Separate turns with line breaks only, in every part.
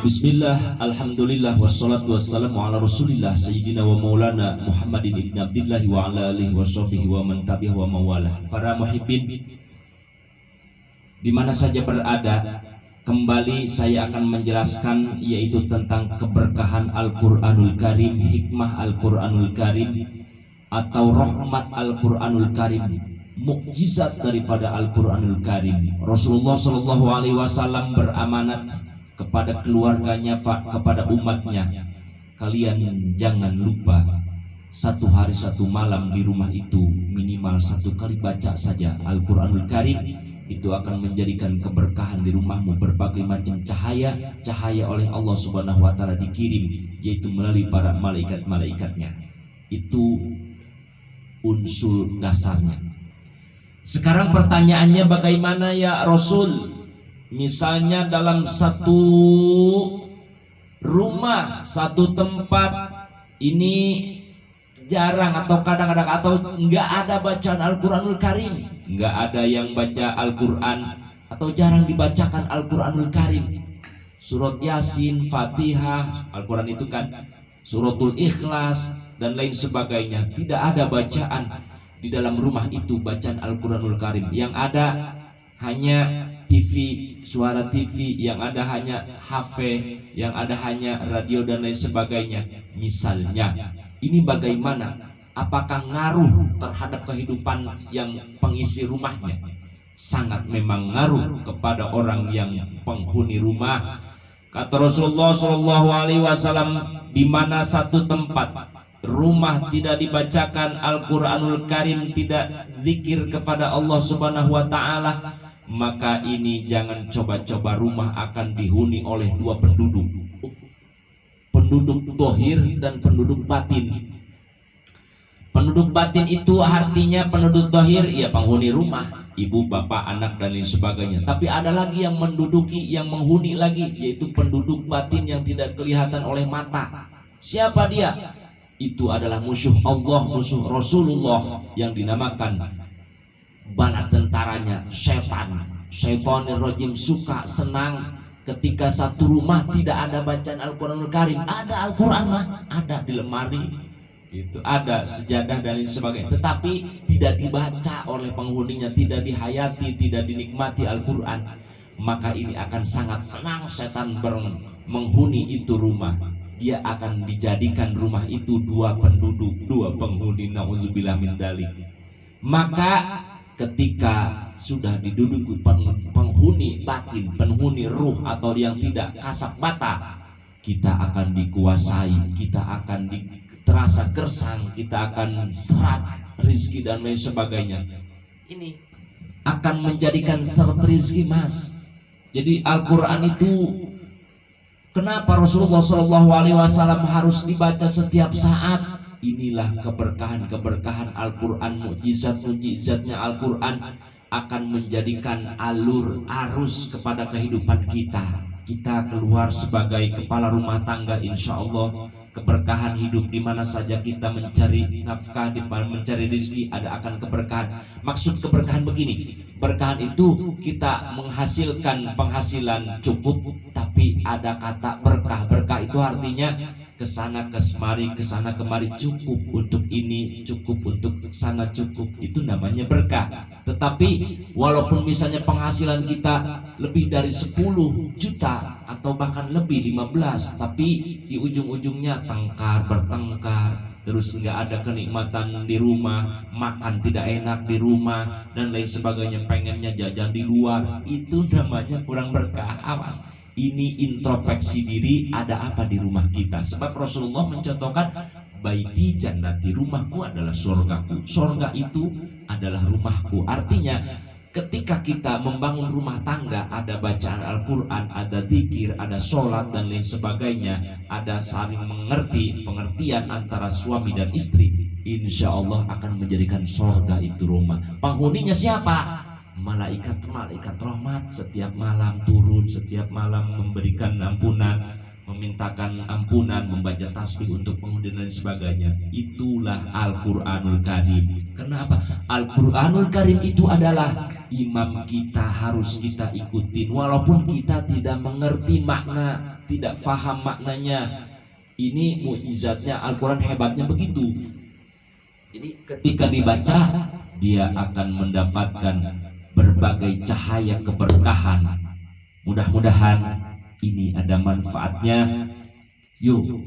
Bismillah, alhamdulillah, wassalatu wassalamu ala rasulillah Sayyidina wa maulana Muhammadin ibn Abdillah wa ala alihi wa sahbihi wa man tabi'ah wa mawalah. Para muhibbin di mana saja berada, kembali saya akan menjelaskan yaitu tentang keberkahan Al-Qur'anul Karim, hikmah Al-Qur'anul Karim atau rahmat Al-Qur'anul Karim, mukjizat daripada Al-Qur'anul Karim. Rasulullah sallallahu alaihi wasallam beramanat kepada keluarganya, kepada umatnya, kalian jangan lupa satu hari satu malam di rumah itu minimal satu kali baca saja Al-Qur'anul Karim. Itu akan menjadikan keberkahan di rumahmu. Berbagai macam cahaya oleh Allah Subhanahu wa Ta'ala dikirim, yaitu melalui para malaikat-malaikatnya. Itu unsur dasarnya. Sekarang pertanyaannya, bagaimana ya Rasul? Misalnya dalam satu rumah, satu tempat ini jarang atau kadang-kadang atau enggak ada bacaan Al-Qur'anul Karim, enggak ada yang baca Al-Qur'an atau jarang dibacakan Al-Qur'anul Karim. Surat Yasin, Fatihah, Al-Qur'an itu kan, Suratul Ikhlas dan lain sebagainya. Tidak ada bacaan di dalam rumah itu, bacaan Al-Qur'anul Karim. Yang ada hanya TV, suara TV, yang ada hanya HP, yang ada hanya radio dan lain sebagainya. Misalnya, ini bagaimana? Apakah ngaruh terhadap kehidupan yang pengisi rumahnya? Sangat memang ngaruh kepada orang yang penghuni rumah. Kata Rasulullah Shallallahu Alaihi Wasallam, di mana satu tempat rumah tidak dibacakan Al-Qur'anul Karim, tidak zikir kepada Allah Subhanahu Wa Ta'ala, maka ini jangan coba-coba rumah akan dihuni oleh dua penduduk, penduduk dohir dan penduduk batin. Penduduk batin itu artinya penduduk dohir, ya penghuni rumah, ibu, bapak, anak dan lain sebagainya. Tapi ada lagi yang menduduki, yang menghuni lagi, yaitu penduduk batin yang tidak kelihatan oleh mata. Siapa dia? Itu adalah musuh Allah, musuh Rasulullah, yang dinamakan bala tentaranya setan. Syaitanir rajim suka senang ketika satu rumah tidak ada bacaan Al-Qur'anul Karim. Ada Al-Qur'an mah, ada di lemari, itu ada sejadah dan lain sebagainya, tetapi tidak dibaca oleh penghuninya, tidak dihayati, tidak dinikmati Al-Qur'an. Maka ini akan sangat senang setan menghuni itu rumah. Dia akan dijadikan rumah itu dua penduduk, dua penghuni, na'udzubillah min dzalik. Maka ketika sudah diduduki penghuni batin, penghuni ruh atau yang tidak kasat mata, kita akan dikuasai, kita akan terasa gersang, kita akan serat rizki dan lain sebagainya. Ini akan menjadikan seret rizki, mas. Jadi Al-Quran itu, kenapa Rasulullah SAW harus dibaca setiap saat? Inilah keberkahan Al-Quran, mukjizatnya Al-Quran akan menjadikan arus kepada kehidupan kita. Kita keluar sebagai kepala rumah tangga, insya Allah keberkahan hidup. Di mana saja kita mencari nafkah, mencari rezeki, ada akan keberkahan. Maksud keberkahan begini, berkahan itu kita menghasilkan penghasilan cukup, tapi ada kata berkah. Berkah itu artinya kesana kemari cukup untuk ini, cukup untuk sana, cukup. Itu namanya berkah. Tetapi walaupun misalnya penghasilan kita lebih dari 10 juta atau bahkan lebih 15, tapi di ujung-ujungnya bertengkar, terus nggak ada kenikmatan di rumah, makan tidak enak di rumah dan lain sebagainya, pengennya jajan di luar, itu namanya kurang berkah. Awas, ini introspeksi diri, ada apa di rumah kita. Sebab Rasulullah mencontohkan, baiti jannati, rumahku adalah surgaku. Surga itu adalah rumahku. Artinya ketika kita membangun rumah tangga, ada bacaan Al-Quran, ada zikir, ada sholat dan lain sebagainya, ada saling pengertian antara suami dan istri, insya Allah akan menjadikan surga itu rumah. Penghuninya siapa? Malaikat rahmat, setiap malam turun, setiap malam memberikan ampunan, memintakan ampunan, membaca tasbih untuk penghuni dan sebagainya. Itulah Al-Qur'anul Karim. Kenapa? Al-Qur'anul Karim itu adalah imam kita, harus kita ikutin walaupun kita tidak mengerti makna tidak faham maknanya. Ini mukjizatnya Al-Quran, hebatnya begitu. Jadi ketika dibaca, dia akan mendapatkan berbagai cahaya keberkahan. Mudah-mudahan ini ada manfaatnya. Yuk,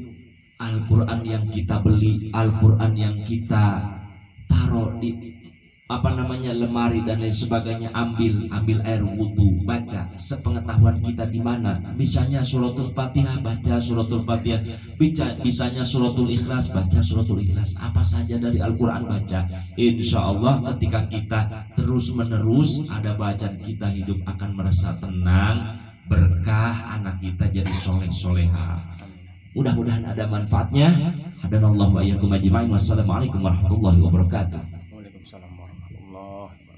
Al-Quran yang kita beli, Al-Quran yang kita taruh di lemari dan lain sebagainya, ambil air wudhu, baca. Sepengetahuan kita di mana, bisanya suratul Fatihah, baca suratul Fatihah. Bisanya suratul Ikhlas, baca suratul Ikhlas. Apa saja dari Al-Quran baca. Insya Allah ketika kita terus menerus ada bacaan, kita hidup akan merasa tenang, berkah, anak kita jadi soleh soleha. Mudah-mudahan ada manfaatnya. Hadanallahu wa iyyakum ajma'in. Wassalamualaikum warahmatullahi wabarakatuh.
Waalaikumsalam warahmatullahi wabarakatuh.